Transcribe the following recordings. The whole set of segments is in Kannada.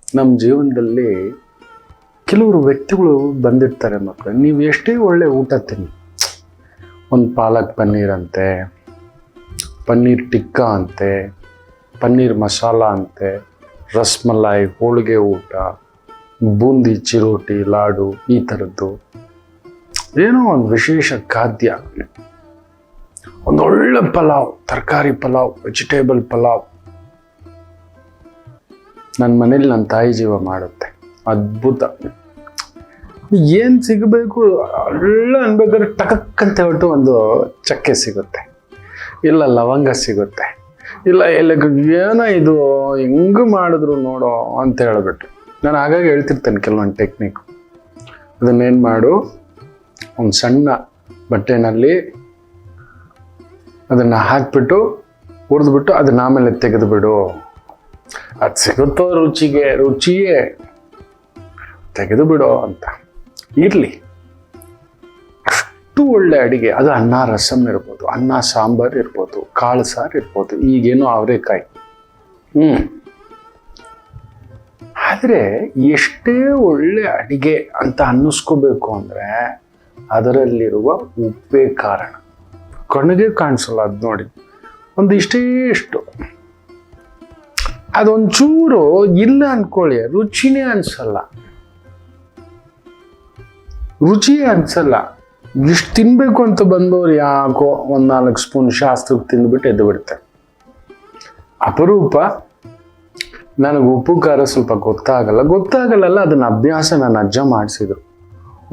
ನಮ್ಮ ಜೀವನದಲ್ಲಿ ಕೆಲವರು ವ್ಯಕ್ತಿಗಳು ಬಂದಿರ್ತಾರೆ ಮಕ್ಕಳು. ನೀವು ಎಷ್ಟೇ ಒಳ್ಳೆ ಊಟ ತಿನ್ನಿ, ಒಂದು ಪಾಲಕ್ ಪನ್ನೀರ್ ಅಂತೆ, ಪನ್ನೀರ್ ಟಿಕ್ಕಾ ಅಂತೆ, ಪನ್ನೀರ್ ಮಸಾಲ ಅಂತೆ, ರಸ್ಮಲಾಯಿ, ಹೋಳಿಗೆ ಊಟ, ಬೂಂದಿ ಚಿರೋಟಿ, ಲಾಡು, ಈ ಥರದ್ದು ಏನೋ ಒಂದು ವಿಶೇಷ ಖಾದ್ಯ, ಒಂದೊಳ್ಳೆ ಪಲಾವ್, ತರಕಾರಿ ಪಲಾವ್, ವೆಜಿಟೇಬಲ್ ಪಲಾವ್. ನನ್ನ ಮನೇಲಿ ನನ್ನ ತಾಯಿ ಜೀವ ಮಾಡುತ್ತೆ, ಅದ್ಭುತ. ಏನು ಸಿಗಬೇಕು ಒಳ್ಳೆ ಅನ್ಬೇಕಾದ್ರೆ ಟಕಕ್ ಅಂತ ಹೇಳ್ಬಿಟ್ಟು ಒಂದು ಚಕ್ಕೆ ಸಿಗುತ್ತೆ, ಇಲ್ಲ ಲವಂಗ ಸಿಗುತ್ತೆ, ಇಲ್ಲ ಏನೋ ಇದು ಹೆಂಗೆ ಮಾಡಿದ್ರು ನೋಡೋ ಅಂತ ಹೇಳ್ಬಿಟ್ಟು ನಾನು ಹಾಗಾಗಿ ಹೇಳ್ತಿರ್ತೇನೆ ಕೆಲವೊಂದು ಟೆಕ್ನಿಕ್. ಅದನ್ನೇನು ಮಾಡು, ಒಂದು ಸಣ್ಣ ಬಟ್ಟೆನಲ್ಲಿ ಅದನ್ನು ಹಾಕಿಬಿಟ್ಟು ಹುರಿದ್ಬಿಟ್ಟು ಅದನ್ನ ಆಮೇಲೆ ತೆಗೆದುಬಿಡು. ಅದು ಸಿಗುತ್ತೋ ರುಚಿಯೇ ತೆಗೆದು ಬಿಡೋ ಅಂತ ಇರಲಿ. ಅಷ್ಟು ಒಳ್ಳೆ ಅಡಿಗೆ. ಅದು ಅನ್ನ ರಸಮ್ ಇರ್ಬೋದು, ಅನ್ನ ಸಾಂಬಾರು ಇರ್ಬೋದು, ಕಾಳು ಸಾರು ಇರ್ಬೋದು, ಈಗೇನೋ ಅವರೆಕಾಯಿ. ಆದರೆ ಎಷ್ಟೇ ಒಳ್ಳೆ ಅಡಿಗೆ ಅಂತ ಅನ್ನಿಸ್ಕೋಬೇಕು ಅಂದರೆ ಅದರಲ್ಲಿರುವ ಉಪ್ಪೇ ಕಾರಣ. ಕಣ್ಣಿಗೆ ಕಾಣಿಸಲ್ಲ ಅದು ನೋಡಿ, ಒಂದು ಇಷ್ಟು ಅದೊಂಚೂರು ಇಲ್ಲ ಅನ್ಕೊಳ್ಳಿ, ರುಚಿನೇ ಅನ್ಸಲ್ಲ, ರುಚಿಯೇ ಅನ್ಸಲ್ಲ. ಇಷ್ಟು ತಿನ್ಬೇಕು ಅಂತ ಬಂದವ್ರು ಯಾಕೋ ಒಂದು 4 ಸ್ಪೂನ್ ಶಾಸ್ತ್ರಕ್ಕೆ ತಿಂದ್ಬಿಟ್ಟು ಎದ್ದು ಬಿಡ್ತಾರೆ. ಅಪರೂಪ ನನಗೆ ಉಪ್ಪು ಖಾರ ಸ್ವಲ್ಪ ಗೊತ್ತಾಗಲ್ಲ. ಅದನ್ನ ಅಭ್ಯಾಸ ನನ್ನ ಅಜ್ಜ ಮಾಡಿಸಿದ್ರು.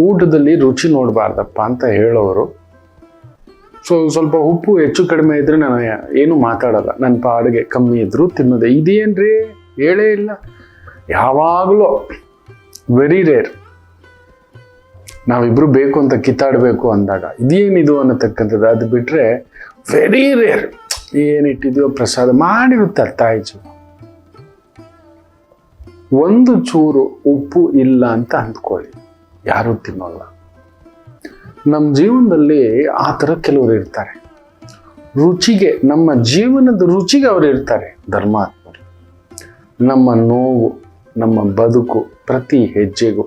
ಊಟದಲ್ಲಿ ರುಚಿ ನೋಡಬಾರ್ದಪ್ಪ ಅಂತ ಹೇಳೋರು. ಸ್ವಲ್ಪ ಉಪ್ಪು ಹೆಚ್ಚು ಕಡಿಮೆ ಇದ್ರೆ ನಾನು ಏನು ಮಾತಾಡಲ್ಲ, ನನ್ನ ಪಾಡಿಗೆ ಕಮ್ಮಿ ಇದ್ರು ತಿನ್ನೋದೆ. ಇದೇನ್ರಿ ಹೇಳೇ ಇಲ್ಲ, ಯಾವಾಗಲೂ ವೆರಿ ರೇರ್. ನಾವಿಬ್ರು ಬೇಕು ಅಂತ ಕಿತ್ತಾಡಬೇಕು ಅಂದಾಗ ಇದೇನಿದು ಅನ್ನತಕ್ಕಂಥದ್ದು, ಅದು ಬಿಟ್ರೆ ವೆರಿ ರೇರ್. ಏನಿಟ್ಟಿದೆಯೋ ಪ್ರಸಾದ ಮಾಡಿರುತ್ತೆ ತಾಯಿಜಿ. ಒಂದು ಚೂರು ಉಪ್ಪು ಇಲ್ಲ ಅಂತ ಅಂದ್ಕೊಳ್ಳಿ, ಯಾರೂ ತಿನ್ನೋಲ್ಲ. ನಮ್ಮ ಜೀವನದಲ್ಲಿ ಆ ಥರ ಕೆಲವರು ಇರ್ತಾರೆ. ರುಚಿಗೆ, ನಮ್ಮ ಜೀವನದ ರುಚಿಗೆ ಅವರು ಇರ್ತಾರೆ ಧರ್ಮಾತ್ಮರು. ನಮ್ಮ ನೋವು, ನಮ್ಮ ಬದುಕು, ಪ್ರತಿ ಹೆಜ್ಜೆಗೂ